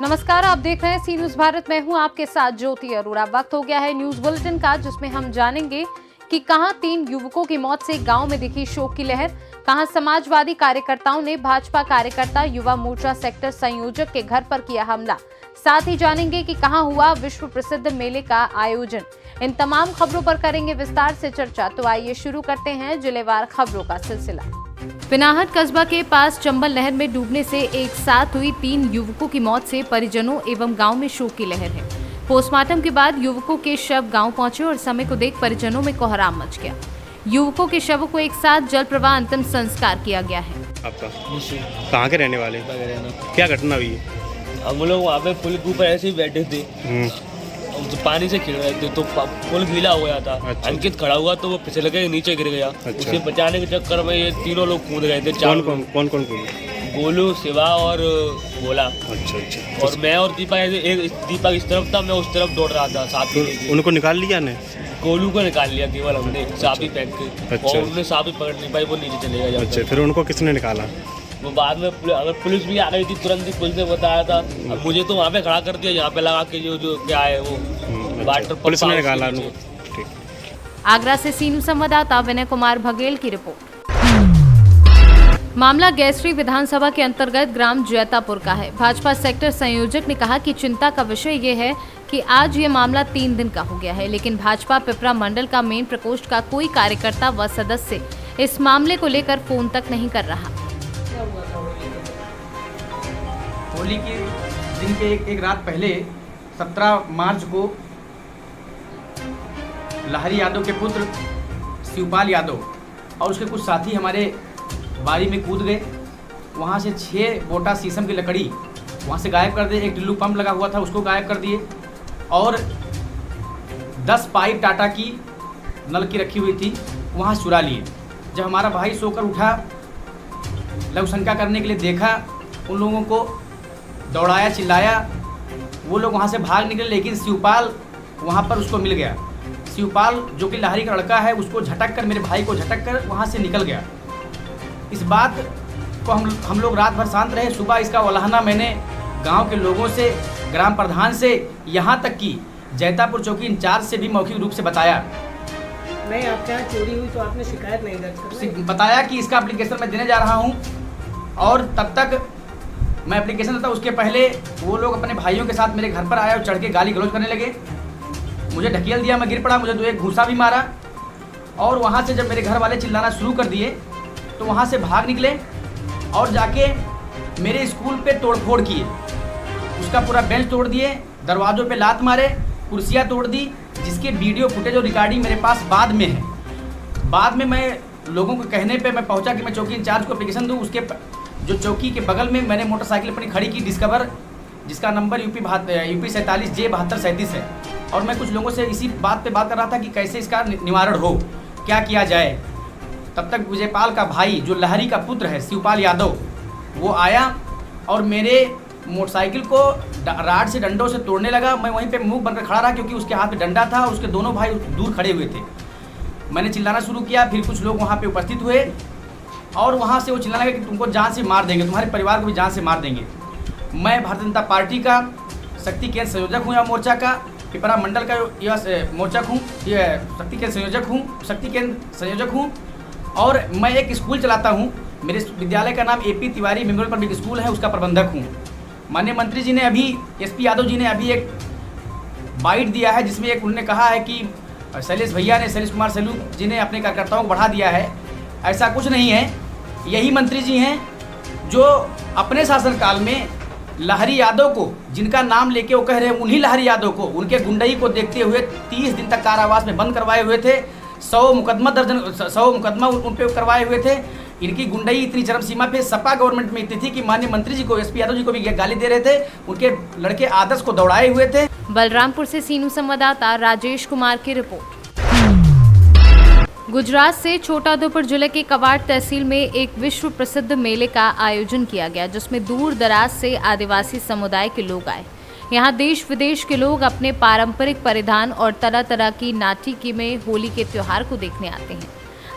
नमस्कार, आप देख रहे हैं सी न्यूज भारत। मैं हूं आपके साथ ज्योति अरोड़ा। वक्त हो गया है न्यूज बुलेटिन का, जिसमें हम जानेंगे कि कहां 3 युवकों की मौत से गांव में दिखी शोक की लहर, कहां समाजवादी कार्यकर्ताओं ने भाजपा कार्यकर्ता युवा मोर्चा सेक्टर संयोजक के घर पर किया हमला। साथ ही जानेंगे कि कहां हुआ विश्व प्रसिद्ध मेले का आयोजन। इन तमाम खबरों पर करेंगे विस्तार से चर्चा। तो आइए शुरू करते हैं जिलेवार खबरों का सिलसिला। पिनाहट कस्बा के पास चंबल नहर में डूबने से एक साथ हुई 3 युवकों की मौत से परिजनों एवं गांव में शोक की लहर है। पोस्टमार्टम के बाद युवकों के शव गांव पहुंचे और समय को देख परिजनों में कोहराम मच गया। युवकों के शवों को एक साथ जल प्रवाह अंतिम संस्कार किया गया है। आपका कहाँ के रहने वाले? क्या घटना हुई है? हम लोग वहाँ पे पुल के ऊपर ऐसे ही बैठे थे, तो पानी से खेल रहे थे, तो पुल गीला हो गया था। अच्छा। अंकित खड़ा हुआ तो वो फिसल के नीचे गिर गया। अच्छा। उसे बचाने के चक्कर में ये तीनों लोग कूद गए थे। कौन कूद? गोलू, शिवा और भोला। अच्छा। और मैं और दीपक दीपक इस तरफ था, मैं उस तरफ दौड़ रहा था साथ में। उनको निकाल लिया ने? गोलू को निकाल लिया केवल हमने साफी फेंक के। अच्छा। और उन्होंने साफी पकड़ नहीं पाई, वो नीचे चले गया। अच्छा, फिर उनको किसने निकाला? वो बाद में अगर पुलिस भी आ गई थी तुरंत ही पुलिस ने बताया था। अब मुझे तो वहाँ पे खड़ा कर दिया, यहाँ पे लगा के जो क्या है वो वाटर पुलिस ने निकाला उनको। ठीक। आगरा से सीनू संवाददाता विनय कुमार बघेल की रिपोर्ट। मामला गैसरी विधानसभा के अंतर्गत ग्राम जैतापुर का है। भाजपा सेक्टर संयोजक ने कहा कि चिंता का विषय ये है कि आज ये मामला 3 दिन का हो गया है, लेकिन भाजपा पिपरा मंडल का मेन प्रकोष्ठ का कोई कार्यकर्ता व सदस्य इस मामले को लेकर फोन तक नहीं कर रहा। होली के दिन के एक रात पहले 17 मार्च को लहरी यादव के पुत्र शिवपाल यादव और उसके कुछ साथी हमारे बाड़ी में कूद गए। वहाँ से 6 बोटा शीशम की लकड़ी वहाँ से गायब कर दिए। एक टिल्लू पंप लगा हुआ था उसको गायब कर दिए और 10 पाइप टाटा की नल की रखी हुई थी वहाँ चुरा लिए। जब हमारा भाई सोकर उठा, लघुशंका करने के लिए देखा, उन लोगों को दौड़ाया, चिल्लाया, वो लोग वहाँ से भाग निकले, लेकिन शिवपाल वहाँ पर उसको मिल गया। शिवपाल जो कि लहरी का लड़का है, उसको झटक कर, मेरे भाई को झटक कर वहाँ से निकल गया। इस बात को हम लोग रात भर शांत रहे। सुबह इसका उलाहना मैंने गांव के लोगों से, ग्राम प्रधान से, यहाँ तक कि जैतापुर चौकी इंचार्ज से भी मौखिक रूप से बताया। नहीं, आपके यहाँ चोरी हुई तो आपने शिकायत नहीं दर्ज की? बताया कि इसका एप्लीकेशन मैं देने जा रहा हूँ और तब तक मैं एप्लीकेशन देता, उसके पहले वो लोग अपने भाइयों के साथ मेरे घर पर आए और चढ़ के गाली गलौज करने लगे। मुझे ढकेल दिया, मैं गिर पड़ा, मुझे 2 घूंसा भी मारा। और वहाँ से जब मेरे घर वाले चिल्लाना शुरू कर दिए तो वहाँ से भाग निकले और जाके मेरे स्कूल पे तोड़फोड़ किए। उसका पूरा बेंच तोड़ दिए, दरवाज़ों पे लात मारे, कुर्सियाँ तोड़ दी, जिसके वीडियो फुटेज और रिकॉर्डिंग मेरे पास बाद में है। बाद में मैं लोगों के कहने पे मैं पहुंचा कि मैं चौकी इंचार्ज को एप्लीकेशन दूं। उसके जो चौकी के बगल में मैंने मोटरसाइकिल अपनी खड़ी की डिस्कवर, जिसका नंबर यूपी 47 J7237 है। और मैं कुछ लोगों से इसी बात पे बात कर रहा था कि कैसे इसका निवारण हो, क्या किया जाए। तब तक विजयपाल का भाई जो लहरी का पुत्र है शिवपाल यादव, वो आया और मेरे मोटरसाइकिल को राड से, डंडों से तोड़ने लगा। मैं वहीं पे मुंह बनकर खड़ा रहा क्योंकि उसके हाथ में डंडा था और उसके दोनों भाई दूर खड़े हुए थे। मैंने चिल्लाना शुरू किया, फिर कुछ लोग वहाँ पे उपस्थित हुए और वहाँ से वो चिल्लाने लगे कि तुमको जान से मार देंगे, तुम्हारे परिवार को भी जान से मार देंगे। मैं भारतीय जनता पार्टी का शक्ति केंद्र संयोजक हूँ, या मोर्चा का पिपरा मंडल का मोर्चा हूँ, शक्ति केंद्र संयोजक हूँ और मैं एक स्कूल चलाता हूँ। मेरे विद्यालय का नाम AP Tiwari memorial public school है, उसका प्रबंधक हूँ। माननीय मंत्री जी ने अभी, SP यादव जी ने अभी एक बाइट दिया है, जिसमें एक उन्होंने कहा है कि शैलेश भैया ने, शैलेश कुमार सैलू जी ने अपने कार्यकर्ताओं को बढ़ा दिया है। ऐसा कुछ नहीं है। यही मंत्री जी हैं जो अपने शासनकाल में लहरी यादव को, जिनका नाम लेके वो कह रहे हैं, उन्हीं लहरी यादव को, उनके गुंडई को देखते हुए 30 दिन तक कारावास में बंद करवाए हुए थे। 100 मुकदमा उन पे करवाए हुए थे। इनकी गुंडई इतनी चरम सीमा पे सपा गवर्नमेंट में इतनी थी कि माननीय मंत्री जी को, SP यादव जी को भी गाली दे रहे थे। उनके लड़के आदर्श को दौड़ाए हुए थे। बलरामपुर से सीनू संवाददाता राजेश कुमार की रिपोर्ट। गुजरात से छोटाउदेपुर जिले के कवाड़ तहसील में एक विश्व प्रसिद्ध मेले का आयोजन किया गया, जिसमें दूर दराज से आदिवासी समुदाय के लोग आए। यहाँ देश विदेश के लोग अपने पारंपरिक परिधान और तरह तरह की नाटिकी में होली के त्योहार को देखने आते हैं।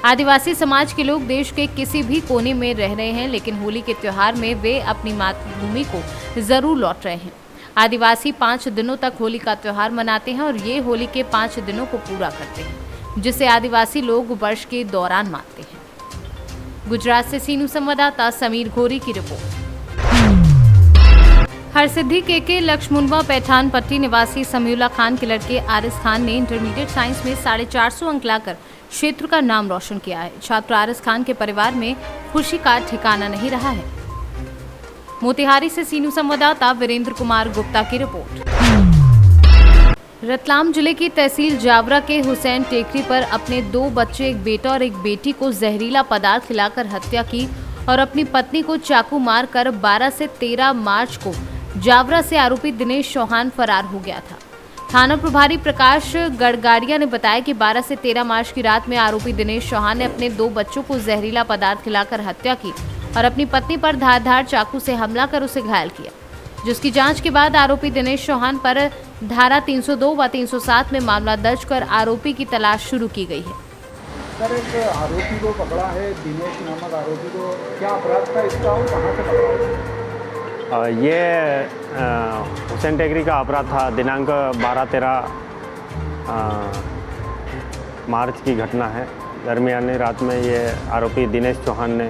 आदिवासी समाज के लोग देश के किसी भी कोने में रह रहे हैं, लेकिन होली के त्योहार में वे अपनी मातृभूमि को जरूर लौट रहे हैं। आदिवासी 5 दिनों तक होली का त्योहार मनाते हैं और ये होली के 5 दिनों को पूरा करते हैं, जिसे आदिवासी लोग वर्ष के दौरान मानते हैं। गुजरात से सीनू संवाददाता समीर घोरी की रिपोर्ट। हरसिद्धि के लक्ष्मणवा पैठान पट्टी निवासी समीउल्लाह खान के लड़के आरिस खान ने इंटरमीडिएट साइंस में 450 अंक लाकर क्षेत्र का नाम रोशन किया है। छात्र आरिस खान के परिवार में खुशी का ठिकाना नहीं रहा है। मोतिहारी से सीनू संवाददाता वीरेंद्र कुमार गुप्ता की रिपोर्ट। रतलाम जिले की तहसील जावरा के हुसैन टेकरी पर अपने 2 बच्चे, एक बेटा और एक बेटी को जहरीला पदार्थ खिलाकर हत्या की और अपनी पत्नी को चाकू मारकर 12 से 13 मार्च को जावरा से आरोपी दिनेश चौहान फरार हो गया था। थाना प्रभारी प्रकाश गड़गाड़िया ने बताया कि 12 से 13 मार्च की रात में आरोपी दिनेश चौहान ने अपने 2 बच्चों को जहरीला पदार्थ खिलाकर हत्या की और अपनी पत्नी पर धारदार चाकू से हमला कर उसे घायल किया, जिसकी जांच के बाद आरोपी दिनेश चौहान पर धारा 302 व 307 में मामला दर्ज कर आरोपी की तलाश शुरू की गई है। सर, एक आरोपी को पकड़ा है, दिनेश नामक आरोपी को, क्या अपराध था इसका और कहाँ से पकड़ा? ये हुसैन टेकरी का अपराध था। दिनांक 12-13 मार्च की घटना है। दरमियानी रात में ये आरोपी दिनेश चौहान ने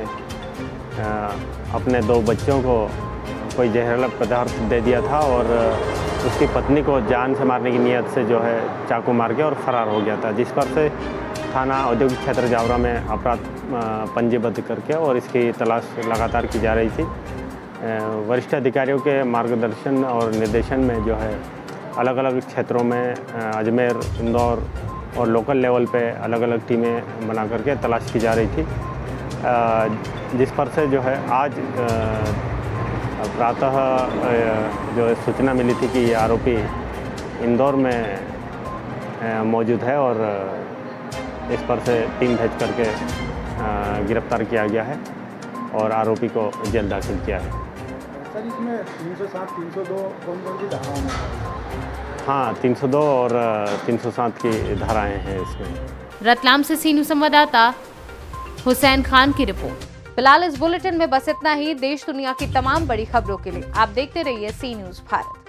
अपने 2 बच्चों को कोई जहरीला पदार्थ दे दिया था और उसकी पत्नी को जान से मारने की नीयत से जो है चाकू मार के और फरार हो गया था, जिस पर से थाना औद्योगिक क्षेत्र जावरा में अपराध पंजीबद्ध करके और इसकी तलाश लगातार की जा रही थी। वरिष्ठ अधिकारियों के मार्गदर्शन और निर्देशन में जो है अलग अलग क्षेत्रों में अजमेर, इंदौर और लोकल लेवल पे अलग अलग टीमें बना करके तलाश की जा रही थी, जिस पर से जो है आज प्रातः जो है सूचना मिली थी कि ये आरोपी इंदौर में मौजूद है और इस पर से टीम भेज करके गिरफ्तार किया गया है और आरोपी को जेल दाखिल किया है। सर, इसमें 307, 302 कौन-कौन सी धाराएं हैं? हाँ, 302 और 307 की धाराएं हैं इसमें। रतलाम से सीनू संवाददाता हुसैन खान की रिपोर्ट। फिलहाल इस बुलेटिन में बस इतना ही। देश दुनिया की तमाम बड़ी खबरों के लिए आप देखते रहिए सी न्यूज़ भारत।